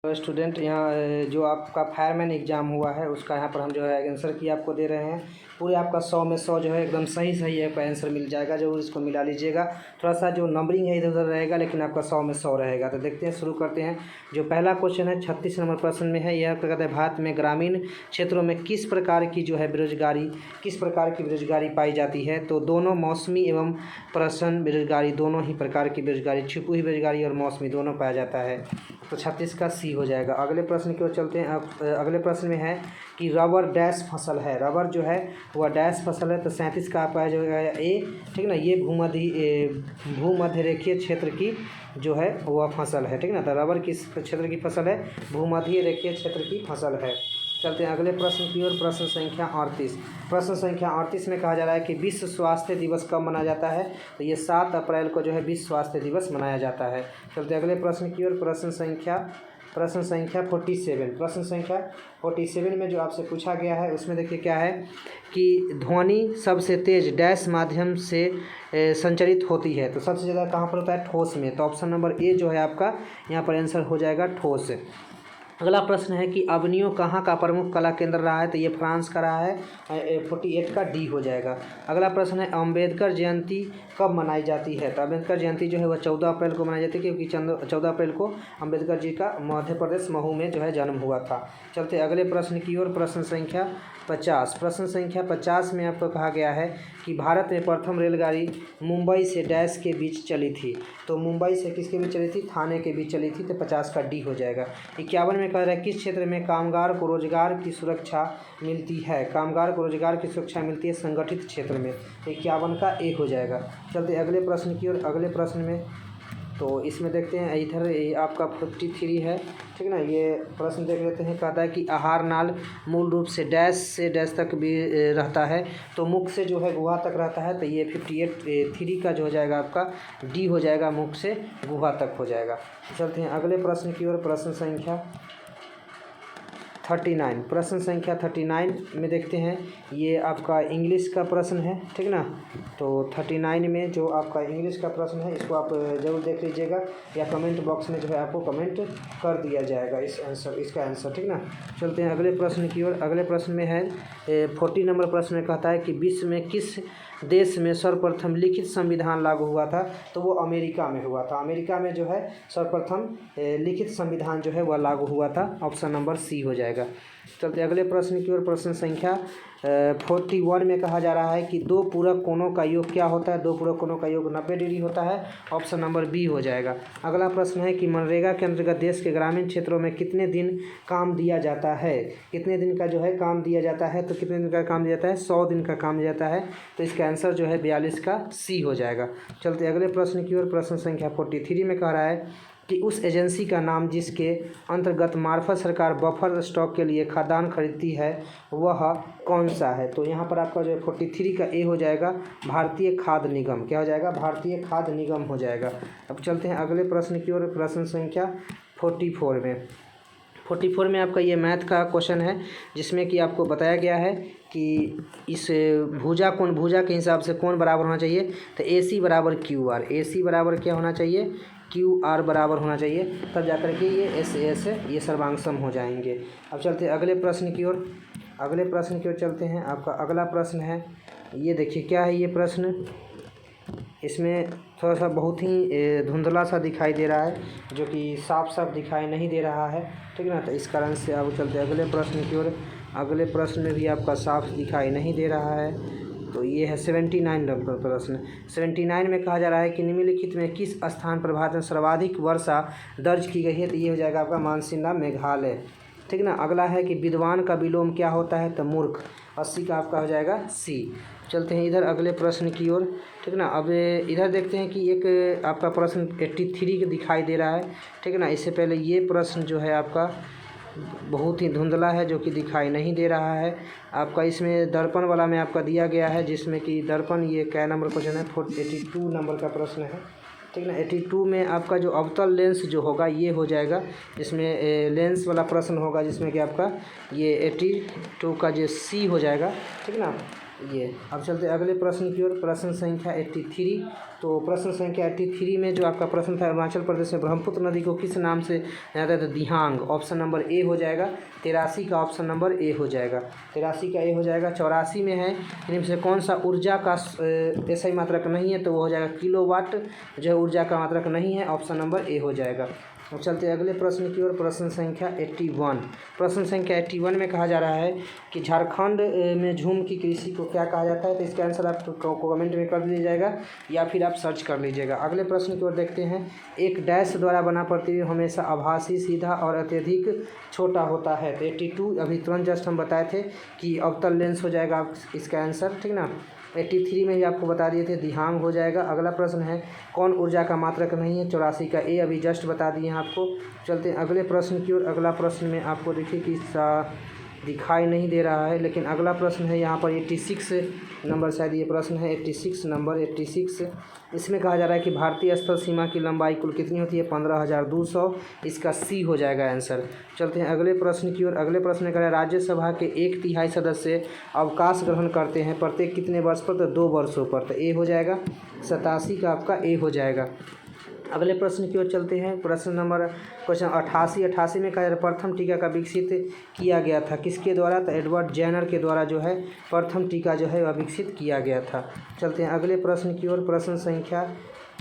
Student यहाँ जो आपका फायरमैन एग्ज़ाम हुआ है उसका यहाँ पर हम जो है आंसर की आपको दे रहे हैं। पूरे आपका 100 में 100 जो है एकदम सही है आपका आंसर मिल जाएगा। ज़रूर इसको मिला लीजिएगा। थोड़ा सा जो नंबरिंग है इधर उधर रहेगा लेकिन आपका 100 में 100 रहेगा। तो देखते हैं, शुरू करते हैं। जो पहला क्वेश्चन है 36 नंबर प्रश्न में है। यह कहता है भारत में ग्रामीण क्षेत्रों में किस प्रकार की बेरोजगारी पाई जाती है। तो दोनों मौसमी एवं प्रसन्न बेरोजगारी, दोनों ही प्रकार की बेरोजगारी, छुपी हुई बेरोजगारी और मौसमी दोनों पाया जाता है। तो 36 का सी हो जाएगा। अगले प्रश्न की ओर चलते हैं। अगले प्रश्न में है कि रबर डैश फसल है। रबर जो है वह डैश फसल है। तो 37 का आपका जो है ए, ठीक ना। ये भूमध्य रेखीय क्षेत्र की जो है वह फसल है, ठीक ना। तो रबर किस क्षेत्र की फसल है? भूमध्य रेखीय क्षेत्र की फसल है। चलते हैं अगले प्रश्न की ओर। प्रश्न संख्या 38। प्रश्न संख्या 38 में कहा जा रहा है कि विश्व स्वास्थ्य दिवस कब मनाया जाता है। तो ये 7 अप्रैल को जो है विश्व स्वास्थ्य दिवस मनाया जाता है। चलते हैं अगले प्रश्न की ओर। प्रश्न संख्या 47। प्रश्न संख्या 47 में जो आपसे पूछा गया है उसमें देखिए क्या है कि ध्वनि सबसे तेज डैश माध्यम से संचरित होती है। तो सबसे ज़्यादा कहाँ पर होता है? ठोस में। तो ऑप्शन नंबर ए जो है आपका यहाँ पर आंसर हो जाएगा ठोस। अगला प्रश्न है कि अवनियों कहाँ का प्रमुख कला केंद्र रहा है। तो ये फ्रांस का रहा है। 48 का डी हो जाएगा। अगला प्रश्न है अम्बेडकर जयंती कब मनाई जाती है। तो अम्बेडकर जयंती जो है वह 14 अप्रैल को मनाई जाती है, क्योंकि 14 अप्रैल को अम्बेडकर जी का मध्य प्रदेश महू में जो है जन्म हुआ था। चलते अगले प्रश्न की ओर। प्रश्न संख्या 50। प्रश्न संख्या 50 में आपको कहा गया है कि भारत में प्रथम रेलगाड़ी मुंबई से डैश के बीच चली थी। तो मुंबई से किसके बीच चली थी? थाने के बीच चली थी। तो 50 का डी हो जाएगा। 51 में कह रहा है किस क्षेत्र में कामगार को रोजगार की सुरक्षा मिलती है। कामगार को रोजगार की सुरक्षा मिलती है संगठित क्षेत्र में। 51 का ए हो जाएगा। चलते अगले प्रश्न की ओर। अगले प्रश्न में तो इसमें देखते हैं, इधर आपका 43 है, ठीक ना। ये प्रश्न देख लेते हैं। कहता है कि आहार नाल मूल रूप से डैश से डैश तक भी रहता है। तो मुख से जो है गुहा तक रहता है। तो ये 58 का जो हो जाएगा आपका डी हो जाएगा, मुख से गुहा तक हो जाएगा। चलते हैं अगले प्रश्न की ओर। प्रश्न संख्या 39। प्रश्न संख्या 39 में देखते हैं, ये आपका इंग्लिश का प्रश्न है, ठीक ना। तो 39 में जो आपका इंग्लिश का प्रश्न है इसको आप ज़रूर देख लीजिएगा, या कमेंट बॉक्स में जो है आपको कमेंट कर दिया जाएगा इसका आंसर, ठीक ना। चलते हैं अगले प्रश्न की ओर। अगले प्रश्न में है 40 नंबर प्रश्न में कहता है कि विश्व में किस देश में सर्वप्रथम लिखित संविधान लागू हुआ था। तो वो अमेरिका में हुआ था। अमेरिका में जो है सर्वप्रथम लिखित संविधान जो है वह लागू हुआ था। ऑप्शन नंबर सी हो जाएगा। चलते अगले प्रश्न की ओर। प्रश्न संख्या 41 में कहा जा रहा है कि दो पूरक कोणों का योग क्या होता है। दो पूरक कोणों का योग 90 डिग्री होता है। ऑप्शन नंबर बी हो जाएगा। अगला प्रश्न है कि मनरेगा के अंतर्गत देश के ग्रामीण क्षेत्रों में कितने दिन काम दिया जाता है। कितने दिन का जो है काम दिया जाता है। तो कितने दिन का काम दिया जाता है? 100 दिन का काम दिया जाता है। तो इसका आंसर जो है 42 का सी हो जाएगा। चलते अगले प्रश्न की ओर। प्रश्न संख्या 43 में कह रहा है कि उस एजेंसी का नाम जिसके अंतर्गत मार्फत सरकार बफर स्टॉक के लिए खाद्यान्न खरीदती है वह कौन सा है। तो यहाँ पर आपका जो है 43 का ए हो जाएगा, भारतीय खाद्य निगम। क्या हो जाएगा? भारतीय खाद्य निगम हो जाएगा। अब चलते हैं अगले प्रश्न की ओर। प्रश्न संख्या 44 में आपका ये मैथ का क्वेश्चन है, जिसमें कि आपको बताया गया है कि इस भुजा के हिसाब से कौन बराबर होना चाहिए। तो AC बराबर QR। AC बराबर क्या होना चाहिए? QR बराबर होना चाहिए, तब जाकर के ये SS ये सर्वांगसम हो जाएंगे। अब चलते हैं अगले प्रश्न की ओर। अगले प्रश्न की ओर चलते हैं। आपका अगला प्रश्न है, ये देखिए क्या है ये प्रश्न। इसमें थोड़ा सा बहुत ही धुंधला सा दिखाई दे रहा है, जो कि साफ दिखाई नहीं दे रहा है, ठीक है ना। तो इस कारण से अब चलते हैं अगले प्रश्न की ओर। अगले प्रश्न में भी आपका साफ दिखाई नहीं दे रहा है। तो ये है 79 नंबर प्रश्न। 79 में कहा जा रहा है कि निम्नलिखित में किस स्थान पर भारत में सर्वाधिक वर्षा दर्ज की गई है। तो ये हो जाएगा आपका मानसिंदा, मेघालय, ठीक ना। अगला है कि विद्वान का विलोम क्या होता है। तो मूर्ख। 80 का आपका हो जाएगा सी। चलते हैं इधर अगले प्रश्न की ओर, ठीक ना। अब इधर देखते हैं कि एक आपका प्रश्न 83 का दिखाई दे रहा है, ठीक है ना। इससे पहले ये प्रश्न जो है आपका बहुत ही धुंधला है, जो कि दिखाई नहीं दे रहा है आपका। इसमें दर्पण वाला में आपका दिया गया है, जिसमें कि दर्पण ये क्या नंबर क्वेश्चन है? 82 नंबर का प्रश्न है, ठीक ना। 82 में आपका जो अवतल लेंस जो होगा ये हो जाएगा। इसमें लेंस वाला प्रश्न होगा, जिसमें कि आपका ये 82 का जो सी हो जाएगा, ठीक ना। ये। अब चलते अगले प्रश्न की ओर, प्रश्न संख्या 83। तो प्रश्न संख्या 83 में जो आपका प्रश्न था, अरुणाचल प्रदेश में ब्रह्मपुत्र नदी को किस नाम से जाना जाता है? दिहांग। ऑप्शन नंबर ए हो जाएगा। 83 का ऑप्शन नंबर ए हो जाएगा। 83 का ए हो जाएगा। 84 में है, इनमें से कौन सा ऊर्जा का ऐसा मात्रक नहीं है? तो वो हो जाएगा किलोवाट, जो है ऊर्जा का मात्रक नहीं है। ऑप्शन नंबर ए हो जाएगा। अब चलते हैं अगले प्रश्न की ओर, प्रश्न संख्या 81। प्रश्न संख्या 81 में कहा जा रहा है कि झारखंड में झूम की कृषि को क्या कहा जाता है? तो इसका आंसर आप कमेंट में कर दिया जाएगा या फिर आप सर्च कर लीजिएगा। अगले प्रश्न की ओर देखते हैं। एक डैश द्वारा बना प्रतिबिंब हमेशा आभासी, सीधा और अत्यधिक छोटा होता है। तो 82 अभी तुरंत जस्ट हम बताए थे कि अवतल लेंस हो जाएगा इसका आंसर, ठीक ना। 83 में ही आपको बता दिए थे, दिहांग हो जाएगा। अगला प्रश्न है, कौन ऊर्जा का मात्रक नहीं है? 84 का ए अभी जस्ट बता दिए हैं आपको। चलते हैं अगले प्रश्न की ओर। अगला प्रश्न में आपको देखिए कि दिखाई नहीं दे रहा है, लेकिन अगला प्रश्न है यहाँ पर 86 नंबर, शायद ये प्रश्न है 86 नंबर 86। इसमें कहा जा रहा है कि भारतीय स्थल सीमा की लंबाई कुल कितनी होती है? 15,200। इसका सी हो जाएगा आंसर। चलते हैं अगले प्रश्न की ओर। अगले प्रश्न में कह रहा है, राज्यसभा के 1/3 सदस्य अवकाश ग्रहण करते हैं प्रत्येक कितने वर्ष पर? तो 2 वर्षों पर। तो ए हो जाएगा। 87 का आपका ए हो जाएगा। अगले प्रश्न की ओर चलते हैं। प्रश्न नंबर क्वेश्चन 88 में कहा जा रहा है, प्रथम टीका का विकसित किया गया था किसके द्वारा? तो एडवर्ड जेनर के द्वारा जो है प्रथम टीका जो है वह विकसित किया गया था। चलते हैं अगले प्रश्न की ओर। प्रश्न संख्या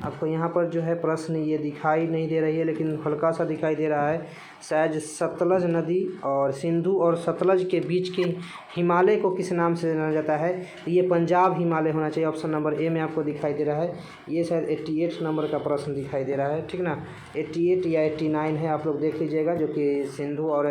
आपको यहाँ पर जो है प्रश्न ये दिखाई नहीं दे रही है, लेकिन हल्का सा दिखाई दे रहा है। शायद सतलज नदी और सिंधु और सतलज के बीच के हिमालय को किस नाम से जाना जाता है? ये पंजाब हिमालय होना चाहिए। ऑप्शन नंबर ए में आपको दिखाई दे रहा है। ये शायद 88 नंबर का प्रश्न दिखाई दे रहा है, ठीक ना। 88 या 89 है, आप लोग देख लीजिएगा, जो कि सिंधु और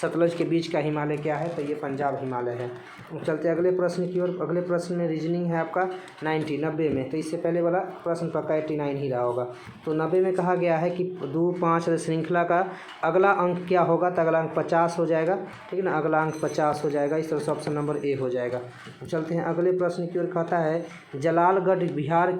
सतलज के बीच का हिमालय क्या है? तो ये पंजाब हिमालय है। चलते अगले प्रश्न की ओर। अगले प्रश्न में रीजनिंग है आपका 90 में। तो इससे पहले वाला प्रश्न पक्का 89 ही रहा होगा। तो 90 में कहा गया है कि 2-5 श्रृंखला का अगला अंक क्या होगा? तो अगला अंक 50 हो जाएगा, ठीक है ना। अगला अंक 50 हो जाएगा। इस तरह से ऑप्शन नंबर ए हो जाएगा। चलते हैं अगले प्रश्न की ओर। कहता है, जलालगढ़ बिहार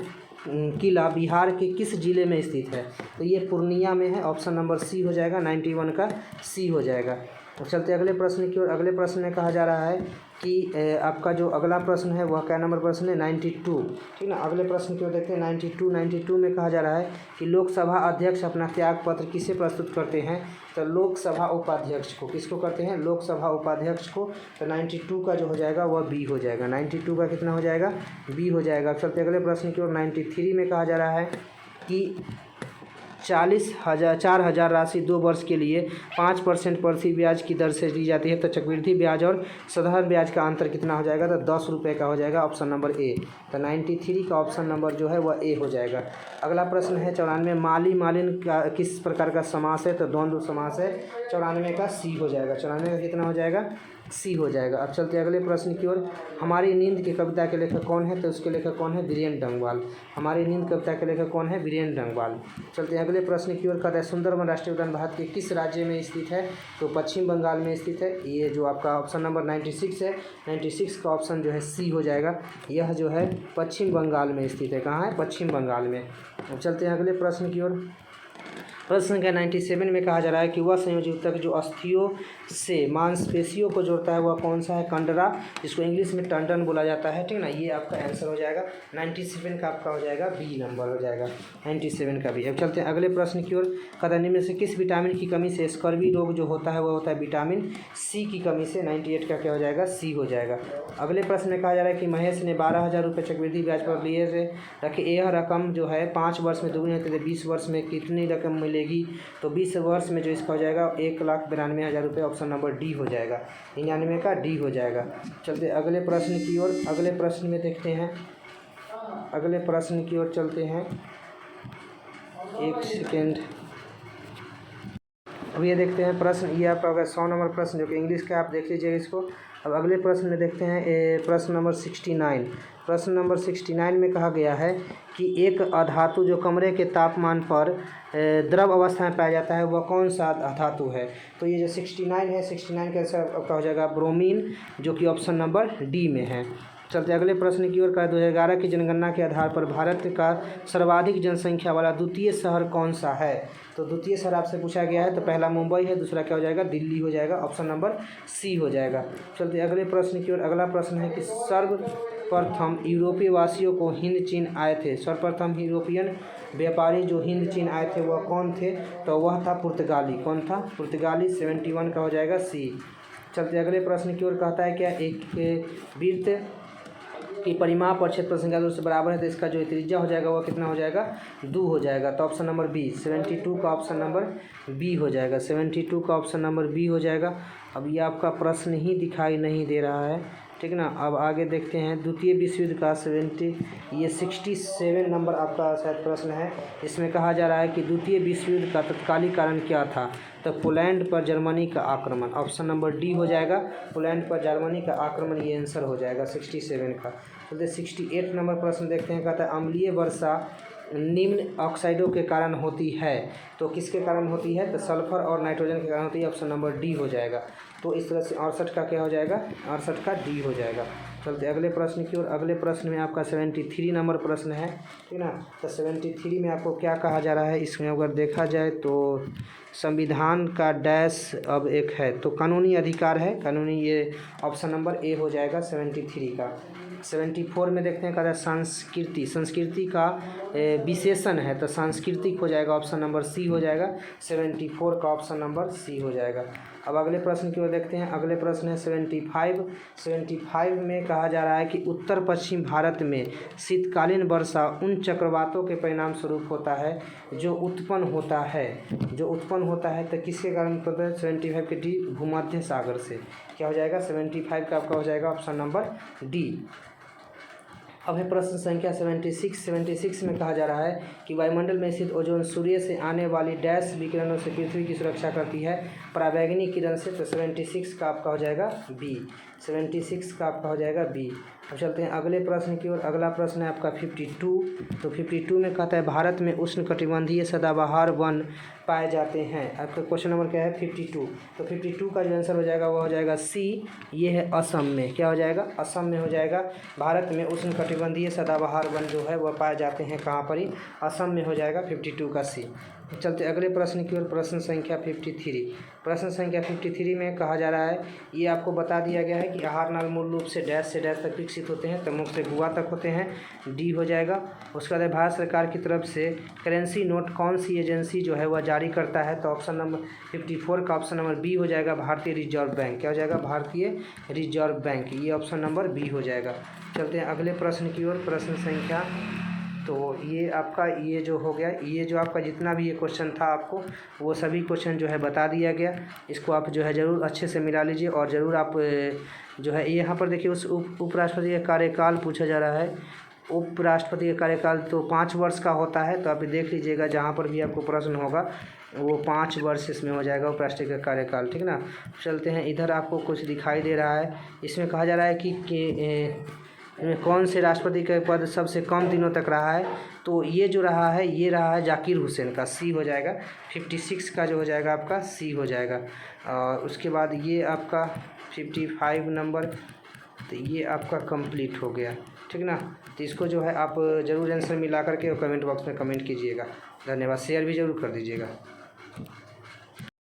किला बिहार के किस जिले में स्थित है? तो ये पूर्णिया में है। ऑप्शन नंबर सी हो जाएगा। 91 का सी हो जाएगा। चलते अगले प्रश्न की ओर। अगले प्रश्न में कहा जा रहा है कि आपका जो अगला प्रश्न है वह क्या नंबर प्रश्न है? 92, ठीक ना। अगले प्रश्न की ओर देखते हैं। 92 में कहा जा रहा है कि लोकसभा अध्यक्ष अपना त्याग पत्र किसे प्रस्तुत करते हैं? तो लोकसभा उपाध्यक्ष को। किसको करते हैं? लोकसभा उपाध्यक्ष को। तो 92 का जो हो जाएगा वह बी हो जाएगा। 92 का कितना हो जाएगा? बी हो जाएगा। चलते अगले प्रश्न की ओर। 93 में कहा जा रहा है कि 4,000 राशि 2 वर्ष के लिए 5% प्रति ब्याज की दर से दी जाती है। तो चक्रवृद्धि ब्याज और साधारण ब्याज का अंतर कितना हो जाएगा? तो 10 रुपये का हो जाएगा। Option number A. तो 93 का ऑप्शन नंबर जो है वह ए हो जाएगा। अगला प्रश्न है 94, माली मालिन का किस प्रकार का समास है? तो द्वंद्व समास है। 94 का सी हो जाएगा। 94 का कितना हो जाएगा? सी हो जाएगा। अब चलते अगले प्रश्न की ओर। हमारी नींद की कविता के लेखक कौन है? तो उसके लेखक कौन है? बीरेन डंगवाल। हमारी नींद कविता के लेखक कौन है? बीरेन डंगवाल। चलते हैं अगले प्रश्न की ओर। कहता है, सुंदरबन राष्ट्रीय उद्यान भारत के किस राज्य में स्थित है? तो पश्चिम बंगाल में स्थित है। ये जो आपका ऑप्शन नंबर 96 है, 96 का ऑप्शन जो है सी हो जाएगा। यह जो है पश्चिम बंगाल में स्थित है। कहाँ है? पश्चिम बंगाल में। अब चलते हैं अगले प्रश्न की ओर। प्रश्न संख्या 97 में कहा जा रहा है कि वह संयोजी ऊतक जो अस्थियों से मांसपेशियों को जोड़ता है वह कौन सा है? कंडरा, जिसको इंग्लिश में टंडन बोला जाता है, ठीक ना। ये आपका आंसर हो जाएगा। 97 का आपका हो जाएगा बी नंबर हो जाएगा। 97 का बी। अब चलते हैं अगले प्रश्न की ओर। कदम में से किस विटामिन की कमी से स्कर्वी रोग जो होता है वह होता है? विटामिन सी की कमी से। 98 का क्या हो जाएगा? सी हो जाएगा। अगले प्रश्न में कहा जा रहा है कि महेश ने 12,000 रुपये चक्रवृद्धि ब्याज पर लिए थे, रखे। यह रकम जो है 5 वर्ष में दोगुनी होती है। 20 वर्ष में कितनी रकम मिलेगी? तो 20 वर्ष में जो इसका हो जाएगा 1,92,000 रुपये। ऑप्शन नंबर डी हो जाएगा। 99 का डी हो जाएगा। चलते अगले प्रश्न की ओर। अगले प्रश्न में देखते हैं। अगले प्रश्न की ओर चलते हैं। एक सेकेंड, अब ये देखते हैं प्रश्न। ये आपका होगा 100 नंबर प्रश्न, जो कि इंग्लिश का, आप देख लीजिएगा इसको। अब अगले प्रश्न में देखते हैं प्रश्न नंबर 69। प्रश्न नंबर 69 में कहा गया है कि एक अधातु जो कमरे के तापमान पर द्रव अवस्था में पाया जाता है वह कौन सा धातु है? तो ये जो 69 है, 69 का आंसर आपका हो जाएगा ब्रोमीन, जो कि ऑप्शन नंबर डी में है। चलते अगले प्रश्न की ओर का 2011 की जनगणना के आधार पर भारत का सर्वाधिक जनसंख्या वाला द्वितीय शहर कौन सा है। तो द्वितीय शहर आपसे पूछा गया है, तो पहला मुंबई है, दूसरा क्या हो जाएगा, दिल्ली हो जाएगा, ऑप्शन नंबर सी हो जाएगा। चलते अगले प्रश्न की ओर। अगला प्रश्न है कि सर्वप्रथम यूरोपीय वासियों को हिंद चीन आए थे। सर्वप्रथम यूरोपियन व्यापारी जो हिंद चीन आए थे वह कौन थे, तो वह था पुर्तगाली। कौन था, पुर्तगाली। 71 का हो जाएगा सी। चलते अगले प्रश्न की ओर। कहता है क्या एक वृत्त की परिमाप और क्षेत्रफल संख्या 2 से बराबर है, तो इसका जो त्रिज्या हो जाएगा वह कितना हो जाएगा, 2 हो जाएगा। तो ऑप्शन नंबर बी 72 का ऑप्शन नंबर बी हो जाएगा। 72 का ऑप्शन नंबर बी हो जाएगा। अब ये आपका प्रश्न ही दिखाई नहीं दे रहा है, ठीक ना। अब आगे देखते हैं। द्वितीय विश्व युद्ध का 67 नंबर आपका शायद प्रश्न है। इसमें कहा जा रहा है कि द्वितीय विश्व युद्ध का तत्कालीन कारण क्या था, तो पोलैंड पर जर्मनी का आक्रमण। ऑप्शन नंबर डी हो जाएगा, पोलैंड पर जर्मनी का आक्रमण, ये आंसर हो जाएगा 67 का। तो 68 नंबर प्रश्न देखते हैं। कहता है अम्लीय वर्षा निम्न ऑक्साइडों के कारण होती है, तो किसके कारण होती है, तो सल्फर और नाइट्रोजन के कारण होती है। ऑप्शन नंबर डी हो जाएगा। तो इस तरह से 68 का क्या हो जाएगा, 68 का डी हो जाएगा। चलते अगले प्रश्न की ओर। अगले प्रश्न में आपका 73 नंबर प्रश्न है, ठीक ना। तो 73 में आपको क्या कहा जा रहा है, इसमें अगर देखा जाए तो संविधान का डैश अब एक है, तो कानूनी अधिकार है, कानूनी, ये ऑप्शन नंबर ए हो जाएगा 73 का। 74 में देखते हैं, कहता है संस्कृति, संस्कृति का विशेषण है, तो सांस्कृतिक हो जाएगा, ऑप्शन नंबर सी हो जाएगा। 74 का ऑप्शन नंबर सी हो जाएगा। अब अगले प्रश्न की ओर देखते हैं। अगले प्रश्न है 75 में कहा जा रहा है कि उत्तर पश्चिम भारत में शीतकालीन वर्षा उन चक्रवातों के परिणाम स्वरूप होता है जो उत्पन्न होता है, तो किसके कारण होता है, 75 के डी, भूमध्य सागर से। क्या हो जाएगा, 75 का आपका हो जाएगा ऑप्शन नंबर डी। अब है प्रश्न संख्या 76 में कहा जा रहा है कि वायुमंडल में स्थित ओजोन सूर्य से आने वाली डैश विकिरणों से पृथ्वी की सुरक्षा करती है, पराबैंगनी किरण से। तो 76 का आपका हो जाएगा बी, 76 का आपका हो जाएगा बी। अब चलते हैं अगले प्रश्न की ओर। अगला प्रश्न है आपका 52। तो 52 में कहता है भारत में उष्णकटिबंधीय सदाबहार वन पाए जाते हैं। आपका क्वेश्चन नंबर क्या है, 52। तो 52 का जो आंसर हो जाएगा वह हो जाएगा सी, ये है असम में। क्या हो जाएगा, असम में हो जाएगा। भारत में उष्णकटिबंधीय सदाबहार वन जो है वह पाए जाते हैं कहाँ पर ही, असम में हो जाएगा 52 का सी। चलते अगले प्रश्न की ओर। प्रश्न संख्या 53। प्रश्न संख्या 53 में कहा जा रहा है, ये आपको बता दिया गया है कि आहार नाल मूल रूप से डैश से डैश तक विकसित होते हैं, तो मुख से गुआ तक होते हैं, डी हो जाएगा। उसके बाद भारत सरकार की तरफ से करेंसी नोट कौन सी एजेंसी जो है वह जारी करता है, तो ऑप्शन नंबर 54 का ऑप्शन नंबर बी हो जाएगा, भारतीय रिजर्व बैंक। क्या हो जाएगा, भारतीय रिजर्व बैंक, ये ऑप्शन नंबर बी हो जाएगा। चलते हैं अगले प्रश्न की ओर। प्रश्न संख्या, तो ये आपका ये जो हो गया, ये जो आपका जितना भी ये क्वेश्चन था आपको वो सभी क्वेश्चन जो है बता दिया गया। इसको आप जो है ज़रूर अच्छे से मिला लीजिए, और ज़रूर आप जो है यहाँ पर देखिए उस उपराष्ट्रपति का कार्यकाल पूछा जा रहा है। उपराष्ट्रपति का कार्यकाल तो 5 वर्ष का होता है, तो आप देख लीजिएगा जहाँ पर भी आपको प्रश्न होगा वो 5 वर्ष इसमें हो जाएगा उपराष्ट्रपति का कार्यकाल, ठीक ना। चलते हैं इधर, आपको कुछ दिखाई दे रहा है। इसमें कहा जा रहा है कि कौन से राष्ट्रपति का पद सबसे कम दिनों तक रहा है, तो ये जो रहा है ये रहा है जाकिर हुसैन का, सी हो जाएगा। 56 का जो हो जाएगा आपका सी हो जाएगा। और उसके बाद ये आपका 55 नंबर, तो ये आपका कंप्लीट हो गया, ठीक ना। तो इसको जो है आप ज़रूर आंसर मिला करके कमेंट बॉक्स में कमेंट कीजिएगा। धन्यवाद, शेयर भी ज़रूर कर दीजिएगा।